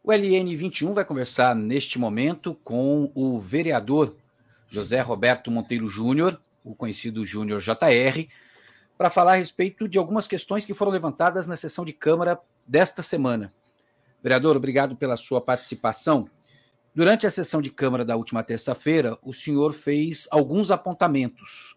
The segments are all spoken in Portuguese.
O LN21 vai conversar neste momento com o vereador José Roberto Monteiro Júnior, o conhecido Júnior JR, para falar a respeito de algumas questões que foram levantadas na sessão de Câmara desta semana. Vereador, obrigado pela sua participação. Durante a sessão de Câmara da última terça-feira, o senhor fez alguns apontamentos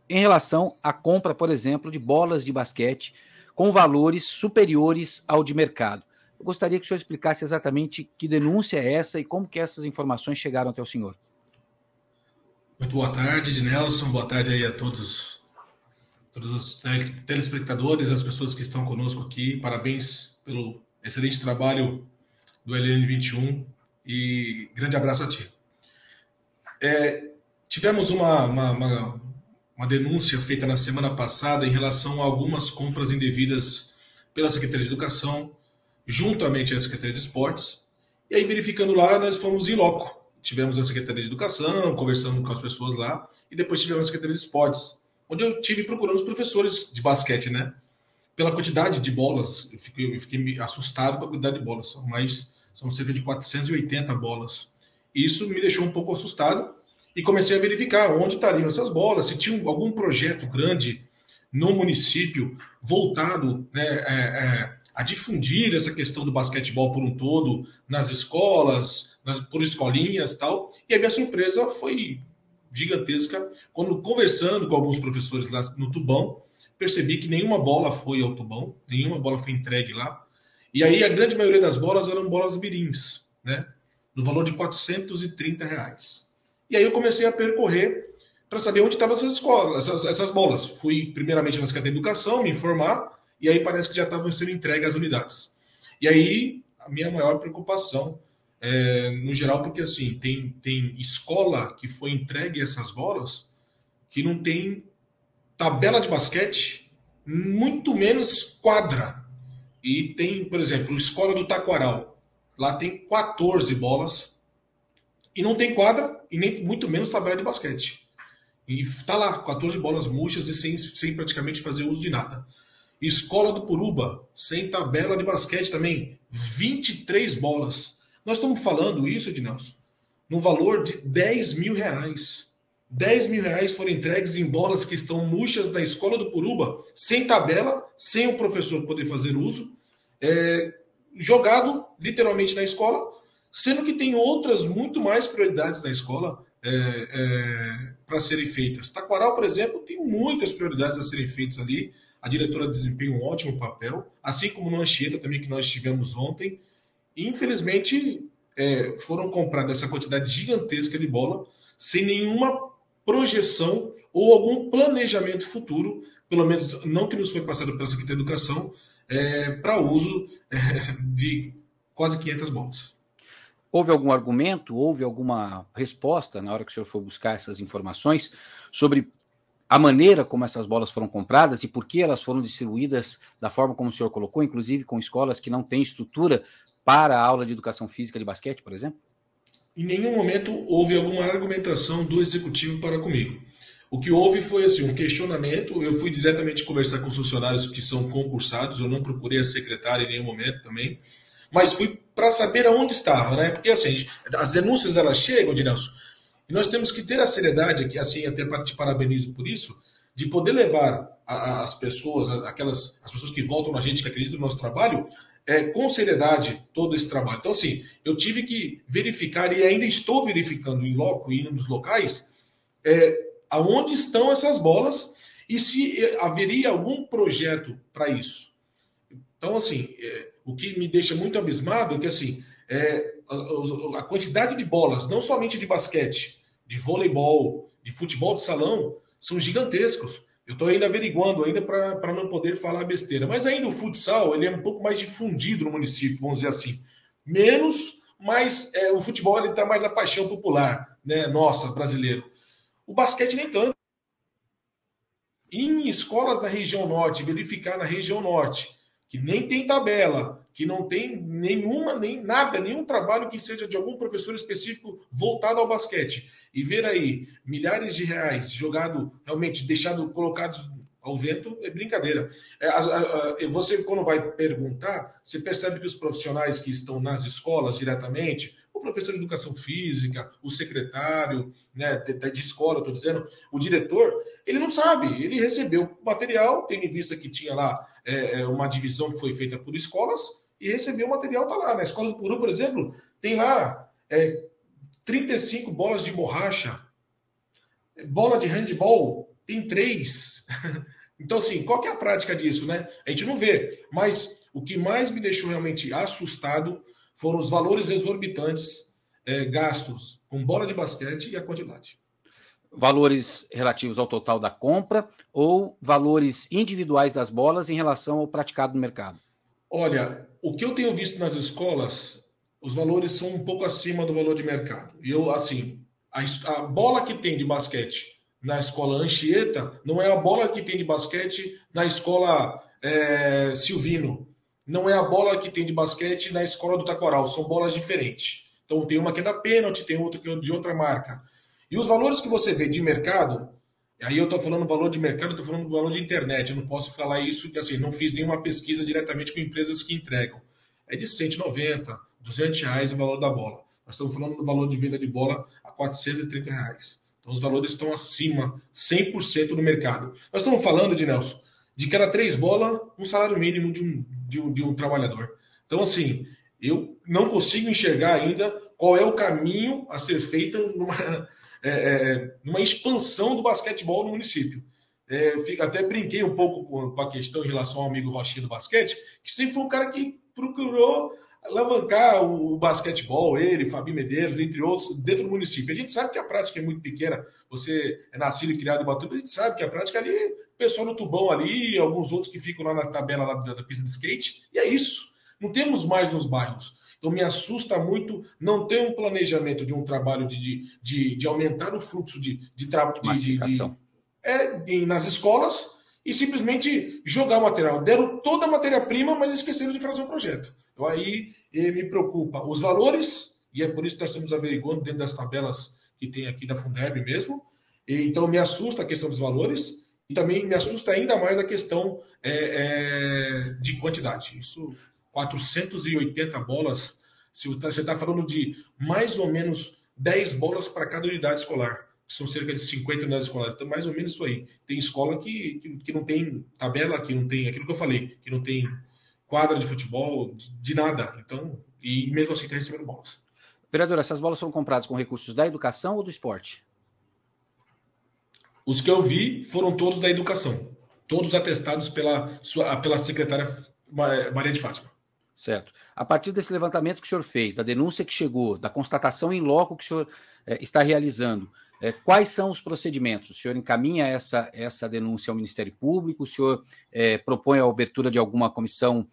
em relação à compra, por exemplo, de bolas de basquete com valores superiores ao de mercado. Eu gostaria que o senhor explicasse exatamente que denúncia é essa e como que essas informações chegaram até o senhor. Muito boa tarde, Ednelson. Boa tarde aí a todos os telespectadores, as pessoas que estão conosco aqui. Parabéns pelo excelente trabalho do LN21 e grande abraço a ti. Tivemos uma denúncia feita na semana passada em relação a algumas compras indevidas pela Secretaria de Educação, juntamente à Secretaria de Esportes, e aí verificando lá, nós fomos em loco. Tivemos a Secretaria de Educação, conversando com as pessoas lá, e depois tivemos a Secretaria de Esportes, onde eu tive procurando os professores de basquete, né? Pela quantidade de bolas, eu fiquei assustado com a quantidade de bolas, são cerca de 480 bolas. E isso me deixou um pouco assustado, e comecei a verificar onde estariam essas bolas, se tinha algum projeto grande no município voltado, né, a difundir essa questão do basquetebol por um todo, nas escolas, por escolinhas e tal. E a minha surpresa foi gigantesca quando, conversando com alguns professores lá no Tubão, percebi que nenhuma bola foi ao Tubão, nenhuma bola foi entregue lá. E aí a grande maioria das bolas eram bolas mirins, né, no valor de R$430. E aí eu comecei a percorrer para saber onde estavam essas escolas, essas bolas. Fui primeiramente na Secretaria de Educação, me informar, e aí parece que já estavam sendo entregues às unidades. E aí a minha maior preocupação, no geral, porque assim, tem escola que foi entregue essas bolas que não tem tabela de basquete, muito menos quadra. E tem, por exemplo, a escola do Taquaral. Lá tem 14 bolas e não tem quadra e nem muito menos tabela de basquete. E está lá, 14 bolas murchas e sem praticamente fazer uso de nada. Escola do Puruba, sem tabela de basquete também, 23 bolas. Nós estamos falando isso, Ednelson, no valor de R$10.000. R$10.000 foram entregues em bolas que estão murchas na Escola do Puruba, sem tabela, sem o professor poder fazer uso, jogado literalmente na escola, sendo que tem outras muito mais prioridades na escola para serem feitas. Taquaral, por exemplo, tem muitas prioridades a serem feitas ali. A diretora desempenha um ótimo papel, assim como no Anchieta também, que nós tivemos ontem. E, infelizmente, foram compradas essa quantidade gigantesca de bola, sem nenhuma projeção ou algum planejamento futuro, pelo menos não que nos foi passado pela Secretaria de Educação, para uso de quase 500 bolas. Houve algum argumento, houve alguma resposta na hora que o senhor for buscar essas informações sobre a maneira como essas bolas foram compradas e por que elas foram distribuídas da forma como o senhor colocou, inclusive com escolas que não têm estrutura para a aula de educação física de basquete, por exemplo? Em nenhum momento houve alguma argumentação do executivo para comigo. O que houve foi assim, um questionamento. Eu fui diretamente conversar com os funcionários que são concursados, eu não procurei a secretária em nenhum momento também, mas fui para saber aonde estava, né? Porque assim, as denúncias elas chegam, Ednelson, e nós temos que ter a seriedade, que assim até te parabenizo por isso, de poder levar as pessoas, as pessoas que votam na gente, que acreditam no nosso trabalho, com seriedade todo esse trabalho. Então, assim, eu tive que verificar e ainda estou verificando em loco e nos locais aonde estão essas bolas e se haveria algum projeto para isso. Então, assim, o que me deixa muito abismado é que, assim, a quantidade de bolas, não somente de basquete, de voleibol, de futebol de salão, são gigantescos. Eu estou ainda averiguando ainda para não poder falar besteira. Mas ainda o futsal ele é um pouco mais difundido no município, vamos dizer assim. Menos, mas o futebol está mais a paixão popular, né? Nossa, brasileiro. O basquete nem tanto. Em escolas da região norte, verificar na região norte, que nem tem tabela, que não tem nenhum trabalho que seja de algum professor específico voltado ao basquete. E ver aí milhares de reais jogado, realmente colocados ao vento é brincadeira. Você, quando vai perguntar, você percebe que os profissionais que estão nas escolas diretamente, o professor de educação física, o secretário, né, de escola, estou dizendo, o diretor, ele não sabe. Ele recebeu material, tendo em vista que tinha lá uma divisão que foi feita por escolas, e recebeu o material, está lá. Na escola do Puru, por exemplo, tem lá 35 bolas de borracha, bola de handball, tem 3. Então, assim, qual que é a prática disso, né? A gente não vê. Mas o que mais me deixou realmente assustado foram os valores exorbitantes gastos com bola de basquete e a quantidade. Valores relativos ao total da compra ou valores individuais das bolas em relação ao praticado no mercado? Olha, o que eu tenho visto nas escolas, os valores são um pouco acima do valor de mercado. E eu, assim, a bola que tem de basquete na escola Anchieta não é a bola que tem de basquete na escola Silvino. Não é a bola que tem de basquete na escola do Taquaral. São bolas diferentes. Então tem uma que é da pênalti, tem outra que é de outra marca. E os valores que você vê de mercado, aí eu estou falando valor de mercado, estou falando valor de internet. Eu não posso falar isso, porque assim, não fiz nenhuma pesquisa diretamente com empresas que entregam. É de 190, R$ 200 o valor da bola. Nós estamos falando do valor de venda de bola a R$ 430. Então os valores estão acima 100% do mercado. Nós estamos falando, de Nelson, de cada 3 bolas, um salário mínimo de um trabalhador. Então, assim, eu não consigo enxergar ainda qual é o caminho a ser feito numa expansão do basquetebol no município. Até brinquei um pouco com a questão em relação ao amigo Rochinha do basquete, que sempre foi um cara que procurou alavancar o basquetebol, ele, Fabi Medeiros, entre outros, dentro do município. A gente sabe que a prática é muito pequena, você é nascido e criado em Batuba, a gente sabe que a prática ali, o pessoal no Tubão ali, alguns outros que ficam lá na tabela lá da pista de skate, e é isso. Não temos mais nos bairros. Então me assusta muito não ter um planejamento de um trabalho de aumentar o fluxo de trabalho nas escolas e simplesmente jogar o material. Deram toda a matéria-prima, mas esqueceram de fazer um projeto. Então aí me preocupa os valores, e é por isso que nós estamos averiguando dentro das tabelas que tem aqui da Fundeb mesmo. Então me assusta a questão dos valores e também me assusta ainda mais a questão de quantidade. Isso, 480 bolas, se você está falando de mais ou menos 10 bolas para cada unidade escolar, que são cerca de 50 unidades escolares, então mais ou menos isso aí. Tem escola que não tem tabela, que não tem aquilo que eu falei, que não tem quadra de futebol, de nada. Então, e mesmo assim está recebendo bolas. Vereador, essas bolas foram compradas com recursos da educação ou do esporte? Os que eu vi foram todos da educação. Todos atestados pela secretária Maria de Fátima. Certo. A partir desse levantamento que o senhor fez, da denúncia que chegou, da constatação em loco que o senhor está realizando, quais são os procedimentos? O senhor encaminha essa denúncia ao Ministério Público? O senhor propõe a abertura de alguma comissão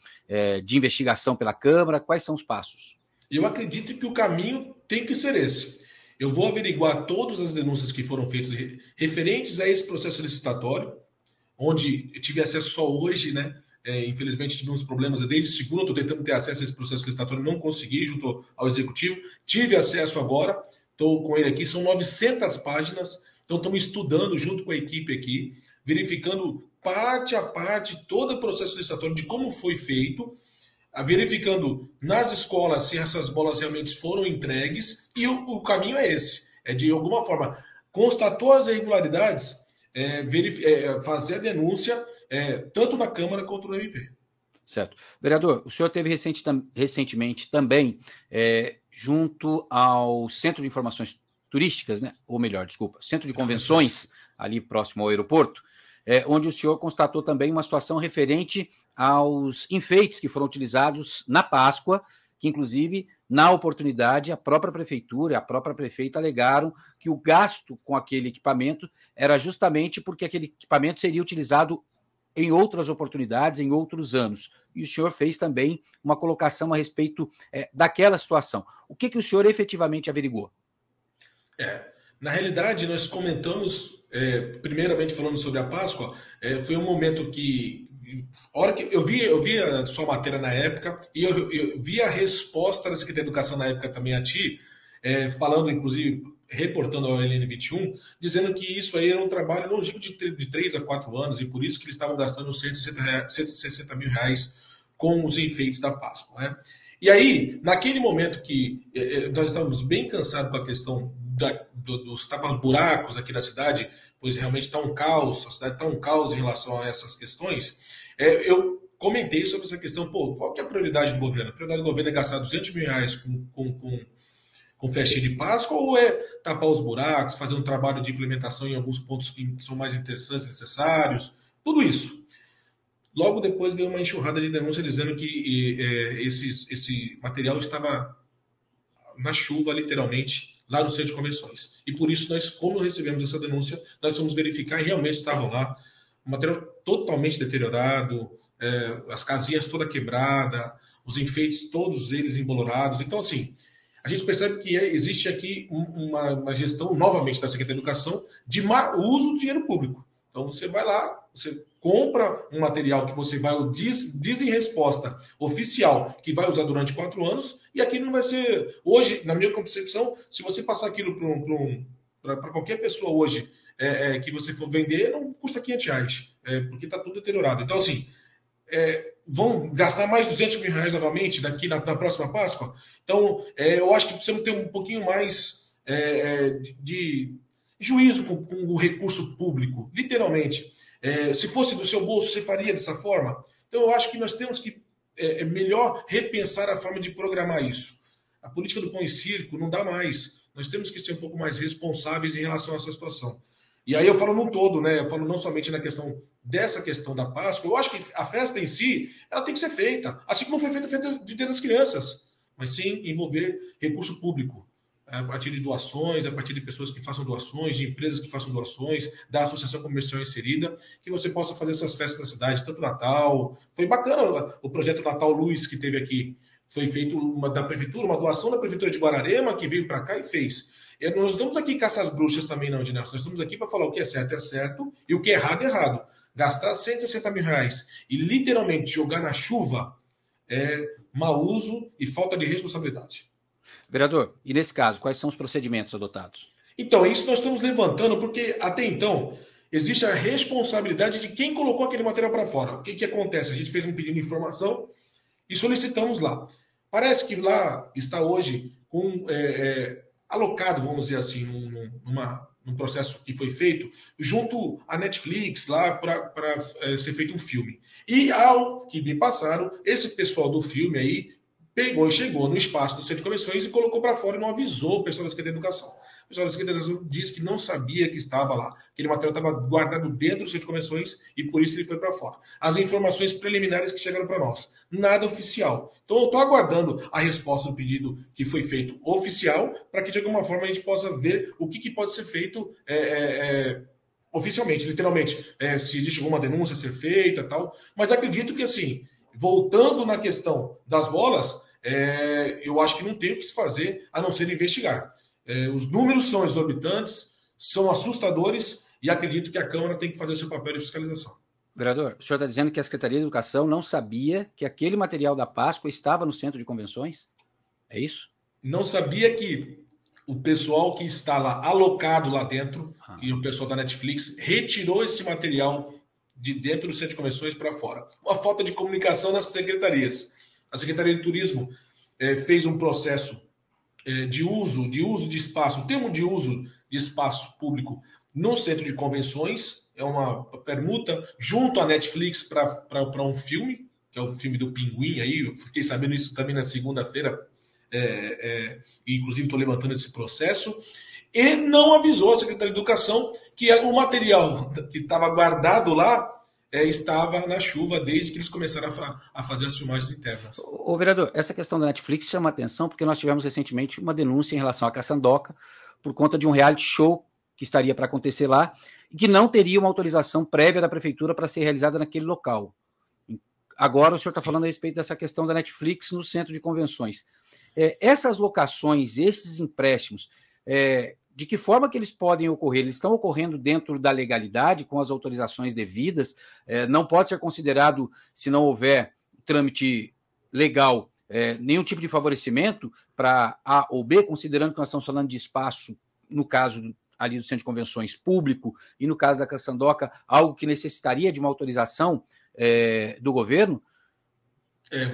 de investigação pela Câmara? Quais são os passos? Eu acredito que o caminho tem que ser esse. Eu vou averiguar todas as denúncias que foram feitas referentes a esse processo licitatório, onde eu tive acesso só hoje, né? Infelizmente tive uns problemas desde segunda, estou tentando ter acesso a esse processo licitatório, não consegui junto ao executivo, tive acesso agora, estou com ele aqui, são 900 páginas, então estamos estudando junto com a equipe aqui, verificando parte a parte todo o processo licitatório de como foi feito, verificando nas escolas se essas bolas realmente foram entregues, e o caminho é esse, de alguma forma, constatou as irregularidades, fazer a denúncia tanto na Câmara quanto no MP. Certo. Vereador, o senhor teve recentemente também junto ao Centro de Informações Turísticas, né? Ou melhor, desculpa, Centro de Convenções, ali próximo ao aeroporto, onde o senhor constatou também uma situação referente aos enfeites que foram utilizados na Páscoa, que inclusive, na oportunidade, a própria prefeitura e a própria prefeita alegaram que o gasto com aquele equipamento era justamente porque aquele equipamento seria utilizado em outras oportunidades, em outros anos. E o senhor fez também uma colocação a respeito daquela situação. O que o senhor efetivamente averigou? Na realidade, nós comentamos, primeiramente falando sobre a Páscoa, foi um momento que, a hora que eu vi a sua matéria na época, e eu vi a resposta da Secretaria de Educação na época também a ti, falando, inclusive, reportando ao LN21, dizendo que isso aí era um trabalho longínquo de 3 a 4 anos, e por isso que eles estavam gastando R$ 160 mil com os enfeites da Páscoa. Né? E aí, naquele momento que nós estávamos bem cansados com a questão dos tapa-buracos aqui na cidade, pois realmente está um caos, a cidade está um caos em relação a essas questões, eu comentei sobre essa questão, qual que é a prioridade do governo? A prioridade do governo é gastar R$ 200 mil com festinha de Páscoa, ou é tapar os buracos, fazer um trabalho de implementação em alguns pontos que são mais interessantes, necessários, tudo isso. Logo depois veio uma enxurrada de denúncia dizendo que esse material estava na chuva, literalmente, lá no centro de convenções. E por isso nós, como recebemos essa denúncia, nós fomos verificar e realmente estavam lá. O material totalmente deteriorado, as casinhas toda quebrada, os enfeites todos eles embolorados. Então, assim, a gente percebe que existe aqui uma gestão, novamente, da Secretaria de Educação, de mau uso do dinheiro público. Então, você vai lá, você compra um material que você vai, diz em resposta oficial, que vai usar durante 4 anos, e aquilo não vai ser... Hoje, na minha concepção, se você passar aquilo para qualquer pessoa hoje que você for vender, não custa R$ 500, porque está tudo deteriorado. Então, assim, vão gastar mais R$ 200 mil novamente daqui na próxima Páscoa? Então, eu acho que precisamos ter um pouquinho mais de juízo com o recurso público, literalmente. Se fosse do seu bolso, você faria dessa forma? Então, eu acho que nós temos que melhor repensar a forma de programar isso. A política do pão e circo não dá mais. Nós temos que ser um pouco mais responsáveis em relação a essa situação. E aí eu falo no todo, né? Eu falo não somente na questão dessa questão da Páscoa. Eu acho que a festa em si, ela tem que ser feita. Assim como foi feita a festa de Dia das Crianças. Mas sim envolver recurso público. A partir de doações, a partir de pessoas que façam doações, de empresas que façam doações, da associação comercial inserida, que você possa fazer essas festas na cidade, tanto Natal. Foi bacana o projeto Natal Luz que teve aqui. Foi feito da prefeitura, uma doação da prefeitura de Guararema, que veio para cá e fez. Nós estamos aqui caçar as bruxas também, não, Ednelson. Nós estamos aqui para falar o que é certo e o que é errado. Gastar R$ 160 mil e literalmente jogar na chuva é mau uso e falta de responsabilidade. Vereador, e nesse caso, quais são os procedimentos adotados? Então, isso nós estamos levantando porque, até então, existe a responsabilidade de quem colocou aquele material para fora. O que acontece? A gente fez um pedido de informação e solicitamos lá. Parece que lá está hoje alocado, vamos dizer assim, num processo que foi feito junto à Netflix lá para ser feito um filme. E ao que me passaram, esse pessoal do filme aí chegou no espaço do Centro de Convenções e colocou para fora e não avisou o pessoal da Secretaria de Educação. O pessoal da Secretaria de Educação disse que não sabia que estava lá. Aquele material estava guardado dentro do Centro de Convenções e por isso ele foi para fora. As informações preliminares que chegaram para nós. Nada oficial. Então eu estou aguardando a resposta do pedido que foi feito oficial para que de alguma forma a gente possa ver o que pode ser feito oficialmente, literalmente. Se existe alguma denúncia a ser feita tal. Mas acredito que assim, voltando na questão das bolas, eu acho que não tem o que se fazer a não ser investigar. Os números são exorbitantes, são assustadores e acredito que a Câmara tem que fazer o seu papel de fiscalização. Vereador, o senhor está dizendo que a Secretaria de Educação não sabia que aquele material da Páscoa estava no centro de convenções? É isso? Não sabia que o pessoal que está lá, alocado lá dentro, e o pessoal da Netflix, retirou esse material de dentro do centro de convenções para fora. Uma falta de comunicação nas secretarias. A Secretaria de Turismo fez um processo de uso de espaço, o termo de uso de espaço público no centro de convenções, é uma permuta junto à Netflix para um filme, que é o filme do Pinguim aí, eu fiquei sabendo isso também na segunda-feira, e inclusive estou levantando esse processo, e não avisou a Secretaria de Educação que o material que estava guardado lá estava na chuva desde que eles começaram a fazer as filmagens internas. Ô, vereador, essa questão da Netflix chama atenção porque nós tivemos recentemente uma denúncia em relação à Caçandoca por conta de um reality show que estaria para acontecer lá e que não teria uma autorização prévia da prefeitura para ser realizada naquele local. Agora o senhor está falando a respeito dessa questão da Netflix no centro de convenções. Essas locações, esses empréstimos, de que forma que eles podem ocorrer? Eles estão ocorrendo dentro da legalidade, com as autorizações devidas? Não pode ser considerado, se não houver trâmite legal, nenhum tipo de favorecimento para A ou B, considerando que nós estamos falando de espaço, no caso ali do Centro de Convenções público, e no caso da Caçandoca, algo que necessitaria de uma autorização do governo?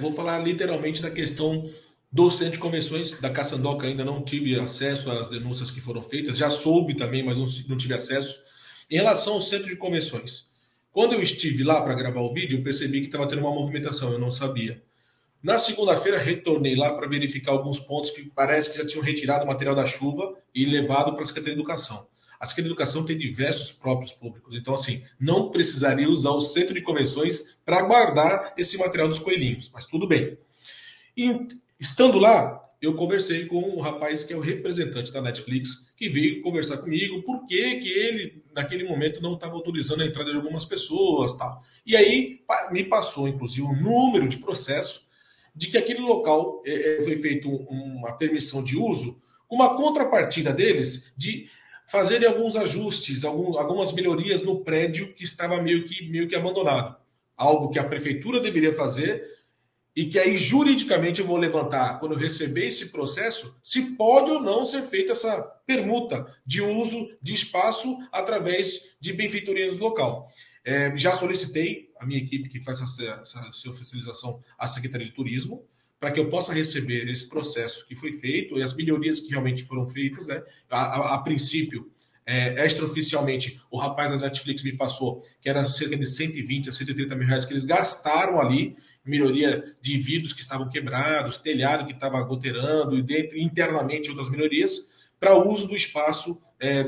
Vou falar literalmente da questão do Centro de Convenções da Caçandoca. Ainda não tive acesso às denúncias que foram feitas, já soube também, mas não tive acesso. Em relação ao Centro de Convenções, quando eu estive lá para gravar o vídeo, eu percebi que estava tendo uma movimentação, eu não sabia. Na segunda-feira, retornei lá para verificar alguns pontos que parece que já tinham retirado o material da chuva e levado para a Secretaria de Educação. A Secretaria de Educação tem diversos próprios públicos, então, assim, não precisaria usar o Centro de Convenções para guardar esse material dos coelhinhos, mas tudo bem. E, estando lá, eu conversei com um rapaz que é o representante da Netflix, que veio conversar comigo por que ele, naquele momento, não estava autorizando a entrada de algumas pessoas, tal. E aí me passou, inclusive, um número de processo de que aquele local foi feito uma permissão de uso, com uma contrapartida deles de fazerem alguns ajustes, algumas melhorias no prédio que estava meio que abandonado. Algo que a prefeitura deveria fazer e que aí juridicamente eu vou levantar, quando eu receber esse processo, se pode ou não ser feita essa permuta de uso de espaço através de benfeitorias do local. Já solicitei a minha equipe que faz essa oficialização à Secretaria de Turismo, para que eu possa receber esse processo que foi feito e as melhorias que realmente foram feitas, né? A princípio, extraoficialmente, o rapaz da Netflix me passou que era cerca de 120 a 130 mil reais que eles gastaram ali, melhoria de vidros que estavam quebrados, telhado que estava goteirando e internamente outras melhorias, para uso do espaço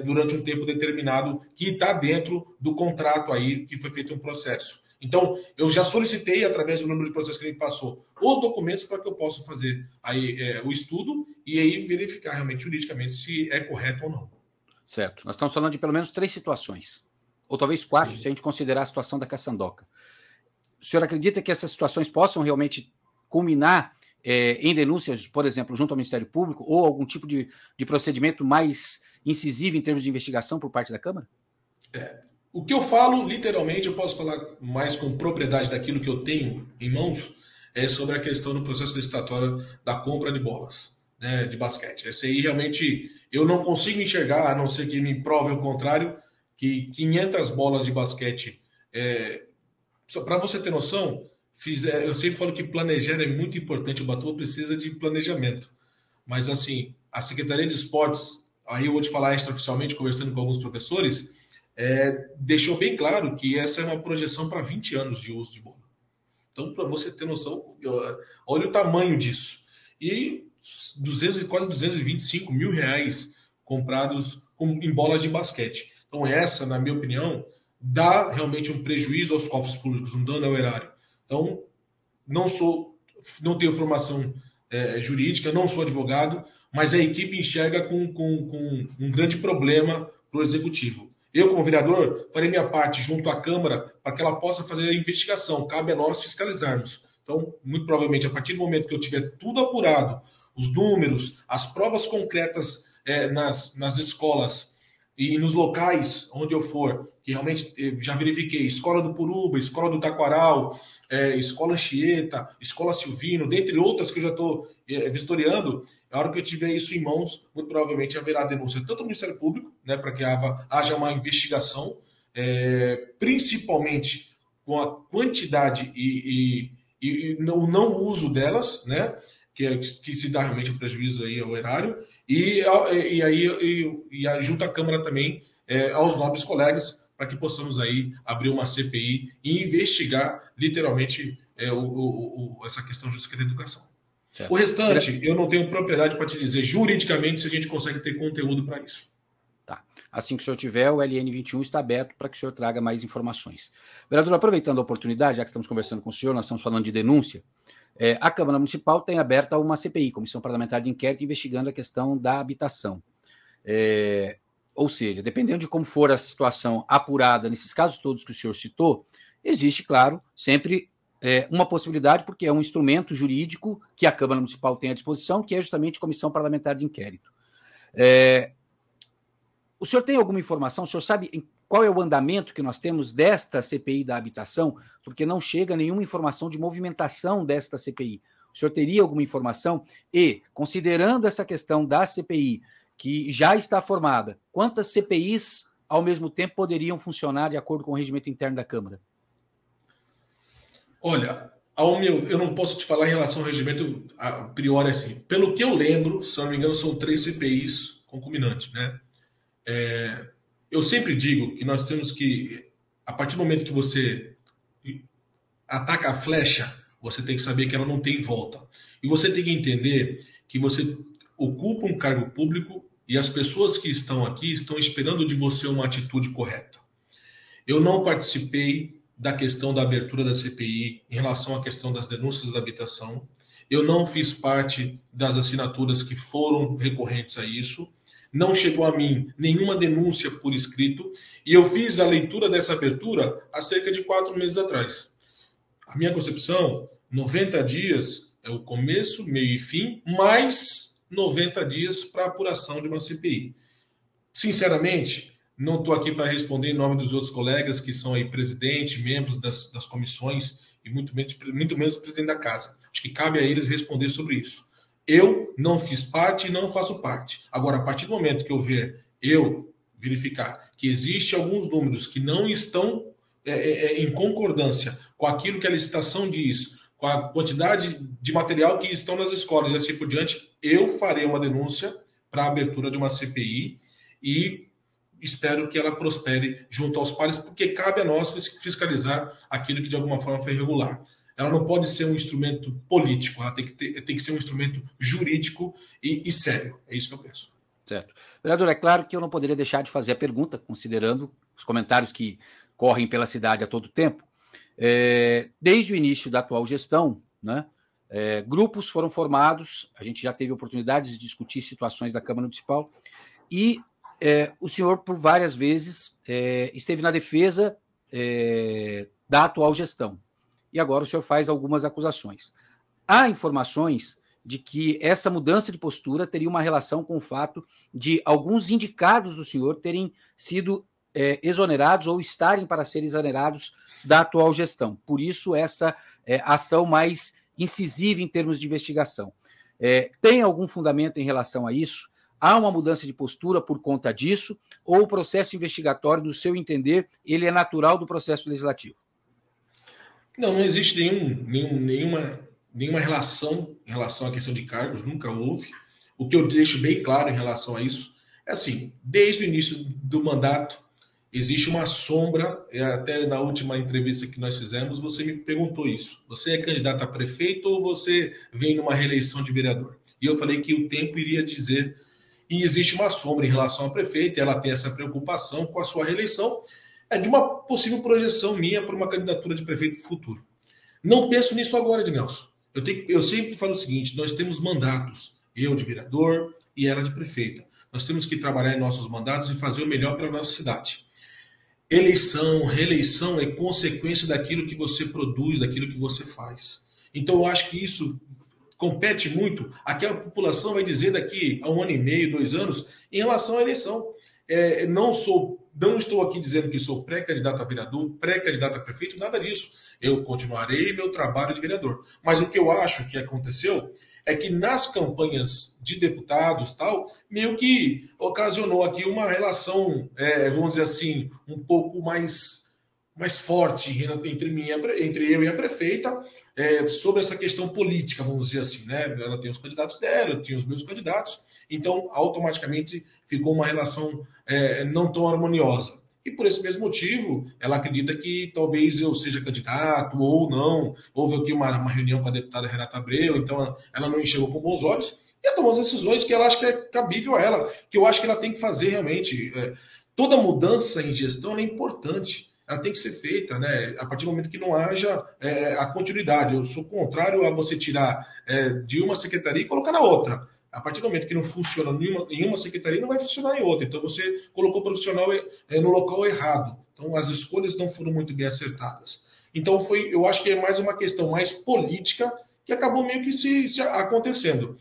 durante um tempo determinado que está dentro do contrato aí que foi feito um processo. Então, eu já solicitei, através do número de processos que ele me passou, os documentos para que eu possa fazer aí, o estudo e aí verificar realmente juridicamente se é correto ou não. Certo. Nós estamos falando de pelo menos 3 situações, ou talvez 4, se a gente considerar a situação da Caçandoca. O senhor acredita que essas situações possam realmente culminar em denúncias, por exemplo, junto ao Ministério Público, ou algum tipo de procedimento mais incisivo em termos de investigação por parte da Câmara? O que eu falo, literalmente, eu posso falar mais com propriedade daquilo que eu tenho em mãos, é sobre a questão do processo licitatório da compra de bolas, né, de basquete. Esse aí realmente eu não consigo enxergar, a não ser que me prove o contrário, que 500 bolas de basquete, para você ter noção, eu sempre falo que planejar é muito importante, o Batuva precisa de planejamento. Mas assim, a Secretaria de Esportes, aí eu vou te falar extraoficialmente, conversando com alguns professores, deixou bem claro que essa é uma projeção para 20 anos de uso de bola. Então, para você ter noção, olha o tamanho disso. E quase 225 mil reais comprados em bolas de basquete. Então, essa, na minha opinião, dá realmente um prejuízo aos cofres públicos, um dano ao erário. Então, não tenho formação jurídica, não sou advogado, mas a equipe enxerga com um grande problema para o executivo. Eu, como vereador, farei minha parte junto à Câmara para que ela possa fazer a investigação. Cabe a nós fiscalizarmos. Então, muito provavelmente, a partir do momento que eu tiver tudo apurado, os números, as provas concretas nas escolas e nos locais onde eu for, que realmente eu já verifiquei, Escola do Puruba, Escola do Taquaral, Escola Anchieta, Escola Silvino, dentre outras que eu já estou vistoriando, a hora que eu tiver isso em mãos, muito provavelmente haverá denúncia tanto no Ministério Público, né, para que haja uma investigação, principalmente com a quantidade e o não uso delas, né, que se dá realmente um prejuízo aí ao erário, e junto à Câmara também aos nobres colegas, para que possamos aí abrir uma CPI e investigar literalmente essa questão jurídica da educação. Certo. O restante, eu não tenho propriedade para te dizer juridicamente se a gente consegue ter conteúdo para isso. Tá. Assim que o senhor tiver, o LN 21 está aberto para que o senhor traga mais informações. Vereador, aproveitando a oportunidade, já que estamos conversando com o senhor, nós estamos falando de denúncia, a Câmara Municipal tem aberta uma CPI, Comissão Parlamentar de Inquérito, investigando a questão da habitação. Ou seja, dependendo de como for a situação apurada nesses casos todos que o senhor citou, existe, claro, sempre uma possibilidade, porque é um instrumento jurídico que a Câmara Municipal tem à disposição, que é justamente a Comissão Parlamentar de Inquérito. O senhor tem alguma informação? O senhor sabe qual é o andamento que nós temos desta CPI da habitação? Porque não chega nenhuma informação de movimentação desta CPI. O O senhor teria alguma informação? E, considerando essa questão da CPI, que já está formada, quantas CPIs ao mesmo tempo poderiam funcionar de acordo com o regimento interno da Câmara? Olha, eu não posso te falar em relação ao regimento a priori assim. Pelo que eu lembro, se eu não me engano, são 3 CPIs concomitantes, né? Eu sempre digo que nós temos que, a partir do momento que você ataca a flecha, você tem que saber que ela não tem volta. E você tem que entender que você ocupa um cargo público e as pessoas que estão aqui estão esperando de você uma atitude correta. Eu não participei da questão da abertura da CPI em relação à questão das denúncias da habitação. Eu não fiz parte das assinaturas que foram recorrentes a isso. Não chegou a mim nenhuma denúncia por escrito. E eu fiz a leitura dessa abertura há cerca de 4 meses atrás. A minha concepção, 90 dias é o começo, meio e fim, mais 90 dias para apuração de uma CPI. Sinceramente, não estou aqui para responder em nome dos outros colegas que são aí presidente, membros das comissões e muito menos o presidente da casa. Acho que cabe a eles responder sobre isso. Eu não fiz parte e não faço parte. Agora, a partir do momento que eu verificar que existem alguns números que não estão em concordância com aquilo que a licitação diz, com a quantidade de material que estão nas escolas e assim por diante, eu farei uma denúncia para a abertura de uma CPI e espero que ela prospere junto aos pares, porque cabe a nós fiscalizar aquilo que de alguma forma foi irregular. Ela não pode ser um instrumento político, ela tem que ser um instrumento jurídico e sério. É isso que eu penso. Certo. Vereador, é claro que eu não poderia deixar de fazer a pergunta, considerando os comentários que correm pela cidade a todo tempo. Desde o início da atual gestão, né, grupos foram formados, a gente já teve oportunidades de discutir situações da Câmara Municipal, e o senhor, por várias vezes, esteve na defesa da atual gestão. E agora o senhor faz algumas acusações. Há informações de que essa mudança de postura teria uma relação com o fato de alguns indicados do senhor terem sido exonerados ou estarem para serem exonerados da atual gestão. Por isso, essa ação mais incisiva em termos de investigação. Tem algum fundamento em relação a isso? Há uma mudança de postura por conta disso? Ou o processo investigatório, do seu entender, ele é natural do processo legislativo? Não existe nenhuma relação em relação à questão de cargos, nunca houve. O que eu deixo bem claro em relação a isso é assim, desde o início do mandato, existe uma sombra, até na última entrevista que nós fizemos, você me perguntou isso. Você é candidato a prefeito ou você vem numa reeleição de vereador? E eu falei que o tempo iria dizer, e existe uma sombra em relação a prefeito, ela tem essa preocupação com a sua reeleição, de uma possível projeção minha para uma candidatura de prefeito futuro. Não penso nisso agora, Ednelson. Eu sempre falo o seguinte, nós temos mandatos, eu de vereador e ela de prefeita. Nós temos que trabalhar em nossos mandatos e fazer o melhor para a nossa cidade. Eleição, reeleição é consequência daquilo que você produz, daquilo que você faz. Então eu acho que isso compete muito a que a população vai dizer daqui a 1 ano e meio, 2 anos, em relação à eleição. Não estou aqui dizendo que sou pré-candidato a vereador, pré-candidato a prefeito, nada disso. Eu continuarei meu trabalho de vereador. Mas o que eu acho que aconteceu é que nas campanhas de deputados, tal, meio que ocasionou aqui uma relação, vamos dizer assim, um pouco mais forte entre eu e a prefeita sobre essa questão política, vamos dizer assim, né? Ela tem os candidatos dela, eu tinha os meus candidatos, então automaticamente ficou uma relação não tão harmoniosa. E por esse mesmo motivo, ela acredita que talvez eu seja candidato ou não. Houve aqui uma reunião com a deputada Renata Abreu, então ela não enxergou com bons olhos e ela tomou as decisões que ela acha que é cabível a ela, que eu acho que ela tem que fazer realmente. Toda mudança em gestão é importante, ela tem que ser feita, né? A partir do momento que não haja a continuidade. Eu sou contrário a você tirar de uma secretaria e colocar na outra. A partir do momento que não funciona em uma secretaria, não vai funcionar em outra. Então você colocou o profissional no local errado. Então as escolhas não foram muito bem acertadas. Então eu acho que é mais uma questão mais política que acabou meio que se acontecendo.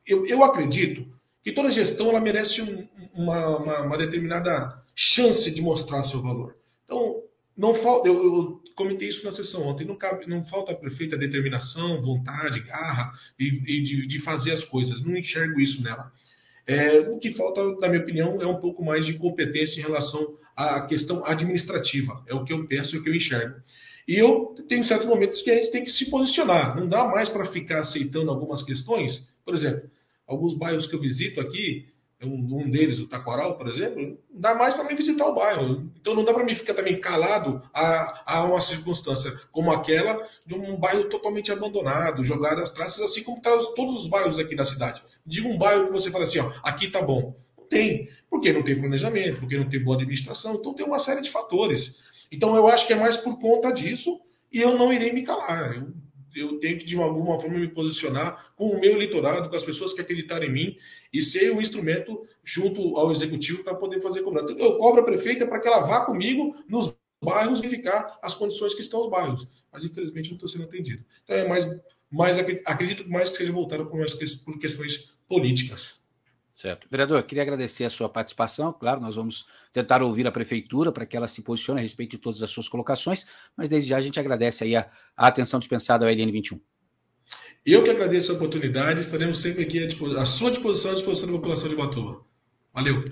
Eu acredito que toda gestão ela merece uma determinada chance de mostrar seu valor. Então, não falta. comentei isso na sessão ontem, não falta a prefeita determinação, vontade, garra de fazer as coisas, não enxergo isso nela. O que falta, na minha opinião, é um pouco mais de competência em relação à questão administrativa, é o que eu penso, é o que eu enxergo. E eu tenho certos momentos que a gente tem que se posicionar, não dá mais para ficar aceitando algumas questões, por exemplo, alguns bairros que eu visito aqui, um deles, o Taquaral, por exemplo, não dá mais para mim visitar o bairro. Então não dá para mim ficar também calado a uma circunstância como aquela de um bairro totalmente abandonado, jogado às traças, assim como tá todos os bairros aqui da cidade. Diga um bairro que você fala assim, ó, aqui tá bom. Não tem. Porque não tem planejamento, porque não tem boa administração, então tem uma série de fatores. Então eu acho que é mais por conta disso e eu não irei me calar. Eu tenho que, de alguma forma, me posicionar com o meu eleitorado, com as pessoas que acreditaram em mim e ser um instrumento junto ao executivo para poder fazer cobrança. Eu cobro a prefeita para que ela vá comigo nos bairros verificar as condições que estão os bairros. Mas, infelizmente, não estou sendo atendido. Então, acredito mais que seja voltado por questões políticas. Certo. Vereador, queria agradecer a sua participação. Claro, nós vamos tentar ouvir a prefeitura para que ela se posicione a respeito de todas as suas colocações, mas desde já a gente agradece aí a atenção dispensada ao LN 21. Eu que agradeço a oportunidade, estaremos sempre aqui à sua disposição, à disposição da população de Ubatuba. Valeu.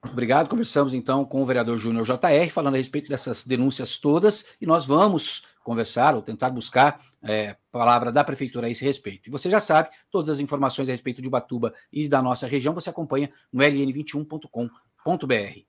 Obrigado. Conversamos então com o vereador Júnior JR, falando a respeito dessas denúncias todas, e nós vamos conversar ou tentar buscar palavra da prefeitura a esse respeito. E você já sabe, todas as informações a respeito de Ubatuba e da nossa região você acompanha no ln21.com.br.